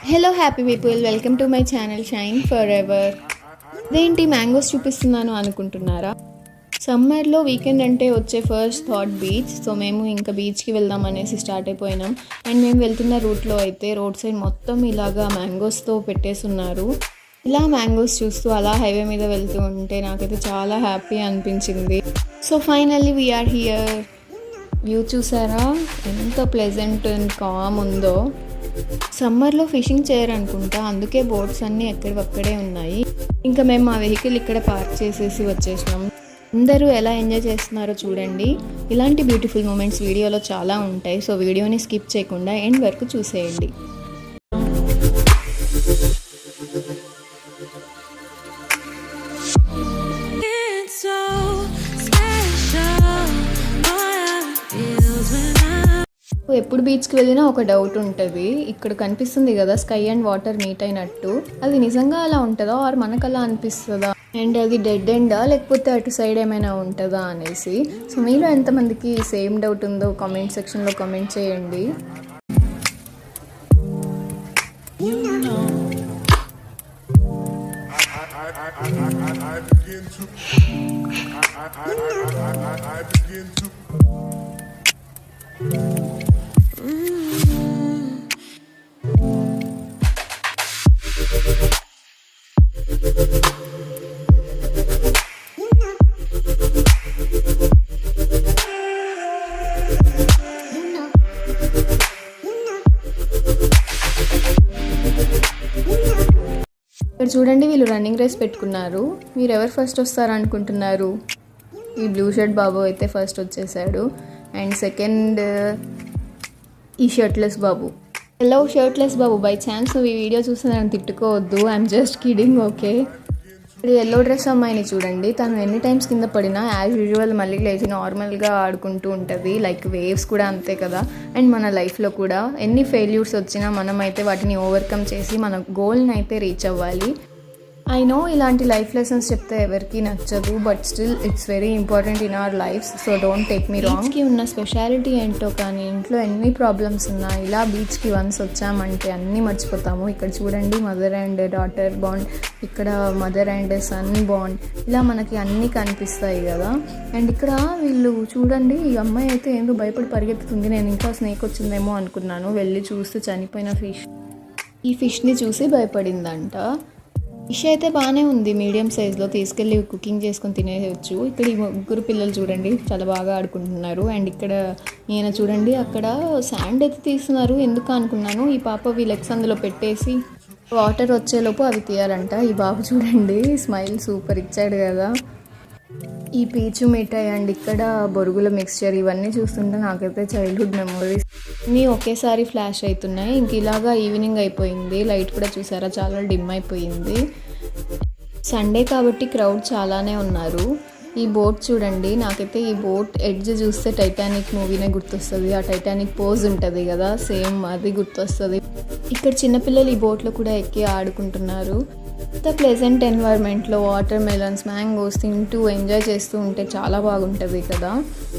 Hello happy people, welcome to my channel shine for ever. ఇదేంటి mangoes చూపిస్తున్నాను అనుకుంటున్నారా? సమ్మర్లో వీకెండ్ అంటే వచ్చే ఫస్ట్ థాట్ బీచ్. సో మేము ఇంకా బీచ్కి వెళ్దాం అనేసి స్టార్ట్ అయిపోయినాం. అండ్ మేము వెళ్తున్న రూట్లో అయితే రోడ్ సైడ్ మొత్తం ఇలాగా మ్యాంగోస్తో పెట్టేస్తున్నారు. ఇలా మ్యాంగోస్ చూస్తూ అలా హైవే మీద వెళ్తూ ఉంటే నాకైతే చాలా హ్యాపీ అనిపించింది. So finally we are here. View చూసారా ఎంత ప్లెజెంట్ అండ్ కామ్ ఉందో. సమ్మర్లో ఫిషింగ్ చేయరనుకుంటా, అందుకే బోట్స్ అన్నీ ఎక్కడివక్కడే ఉన్నాయి. ఇంకా మేము మా వెహికల్ ఇక్కడ పార్క్ చేసేసి వచ్చేసినాం. అందరూ ఎలా ఎంజాయ్ చేస్తున్నారో చూడండి. ఇలాంటి బ్యూటిఫుల్ మూమెంట్స్ వీడియోలో చాలా ఉంటాయి. సో వీడియోని స్కిప్ చేయకుండా ఎండ్ వరకు చూసేయండి. ఎప్పుడు బీచ్కి వెళ్ళినా ఒక డౌట్ ఉంటుంది. ఇక్కడ కనిపిస్తుంది కదా స్కై అండ్ వాటర్ మీట్ అయినట్టు, అది నిజంగా అలా ఉంటుందా ఆర్ మనకు అలా అనిపిస్తుందా, అండ్ అది డెడ్ ఎండా లేకపోతే అటు సైడ్ ఏమైనా ఉంటుందా అనేసి. సో మీలో ఎంతమందికి సేమ్ డౌట్ ఉందో కామెంట్ సెక్షన్లో కామెంట్ చేయండి. ఇక్కడ చూడండి, వీళ్ళు రన్నింగ్ రేస్ పెట్టుకున్నారు. మీరు ఎవరు ఫస్ట్ వస్తారు అనుకుంటున్నారు? ఈ బ్లూ షర్ట్ బాబు అయితే ఫస్ట్ వచ్చేసాడు, అండ్ సెకండ్ ఈ shirtless Babu. Hello shirtless Babu, by chance నువ్వు ఈ వీడియో చూస్తే నన్ను తిట్టుకోవద్దు, ఐఎమ్ జస్ట్ కిడింగ్, ఓకే. ఇప్పుడు ఎల్లో డ్రెస్ అమ్మాయిని చూడండి, తను ఎన్ని టైమ్స్ కింద పడినా యాజ్ యూజువల్ మళ్ళీ లేచి నార్మల్గా ఆడుకుంటూ ఉంటుంది. లైక్ వేవ్స్ కూడా అంతే కదా. అండ్ మన లైఫ్లో కూడా ఎన్ని ఫెయిల్యూర్స్ వచ్చినా మనమైతే వాటిని ఓవర్కమ్ చేసి మన గోల్ని అయితే రీచ్ అవ్వాలి. ఐ నో ఇలాంటి లైఫ్ లెసన్స్ చెప్తే ఎవరికి నచ్చదు, but still it's very important in our lives. So don't take me wrong. బీచ్కి ఉన్న స్పెషాలిటీ ఏంటో కానీ, ఇంట్లో ఎన్ని ప్రాబ్లమ్స్ ఉన్నా ఇలా బీచ్కి వన్స్ వచ్చామంటే అన్నీ మర్చిపోతాము. ఇక్కడ చూడండి మదర్ అండ్ డాటర్ బాండ్, ఇక్కడ మదర్ అండ్ సన్ బాండ్, ఇలా మనకి అన్నీ కనిపిస్తాయి కదా. అండ్ ఇక్కడ వీళ్ళు చూడండి, ఈ అమ్మాయి అయితే ఏందో భయపడి పరిగెత్తుతుంది. నేను ఇంకా స్నేక్ వచ్చిందేమో అనుకున్నాను, వెళ్ళి చూస్తే చనిపోయిన ఫిష్. ఈ ఫిష్ని చూసి భయపడిందంట. ఫిష్ అయితే బాగానే ఉంది, మీడియం సైజ్లో, తీసుకెళ్ళి కుకింగ్ చేసుకొని తినేయచ్చు. ఇక్కడ ఈ ముగ్గురు పిల్లలు చూడండి చాలా బాగా ఆడుకుంటున్నారు. అండ్ ఇక్కడ ఈయన చూడండి అక్కడ శాండ్ అయితే తీస్తున్నారు. ఎందుకు అనుకున్నాను, ఈ పాప వీళ్ళెక్స్ అందులో పెట్టేసి వాటర్ వచ్చేలోపు అవి తీయాలంట. ఈ బాబు చూడండి స్మైల్ సూపర్ ఇచ్చాడు కదా. ఈ పీచు మిఠాయి అండ్ ఇక్కడ బొరుగుల మిక్స్చర్, ఇవన్నీ చూస్తుంటే నాకైతే చైల్డ్హుడ్ మెమరీస్ అన్నీ ఒకేసారి ఫ్లాష్ అవుతున్నాయి. ఇంక ఇలాగా ఈవినింగ్ అయిపోయింది, లైట్ కూడా చూసారా చాలా డిమ్ అయిపోయింది. సండే కాబట్టి క్రౌడ్ చాలానే ఉన్నారు. ఈ బోట్ చూడండి, నాకైతే ఈ బోట్ ఎడ్జ్ చూస్తే టైటానిక్ మూవీనే గుర్తొస్తుంది. ఆ టైటానిక్ పోజ్ ఉంటుంది కదా, సేమ్ అది గుర్తొస్తుంది. ఇక్కడ చిన్నపిల్లలు ఈ బోట్లో కూడా ఎక్కి ఆడుకుంటున్నారు. ఇంత ప్లెజెంట్ ఎన్వైర్న్మెంట్లో వాటర్ మెలన్స్, మ్యాంగోస్ తింటూ ఎంజాయ్ చేస్తూ ఉంటే చాలా బాగుంటుంది కదా.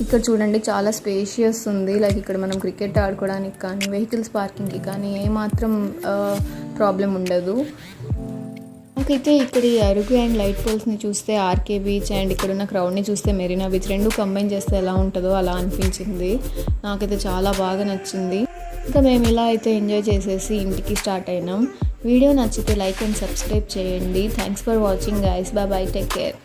ఇక్కడ చూడండి చాలా స్పేషియస్ ఉంది. లైక్ ఇక్కడ మనం క్రికెట్ ఆడుకోవడానికి కానీ, వెహికల్స్ పార్కింగ్కి కానీ ఏమాత్రం ప్రాబ్లం ఉండదు. నాకైతే ఇక్కడ ఈ అరుగు అండ్ లైట్ పోల్స్ని చూస్తే ఆర్కే బీచ్, అండ్ ఇక్కడ ఉన్న క్రౌడ్ని చూస్తే మెరీనా బీచ్, రెండు కంబైన్ చేస్తే ఎలా ఉంటుందో అలా అనిపించింది. నాకైతే చాలా బాగా నచ్చింది. ఇంకా మేము ఇలా అయితే ఎంజాయ్ చేసేసి ఇంటికి స్టార్ట్ అయినాం. వీడియో నచ్చితే లైక్ అండ్ సబ్స్క్రైబ్ చేయండి. Thanks for watching guys, bye bye, take care.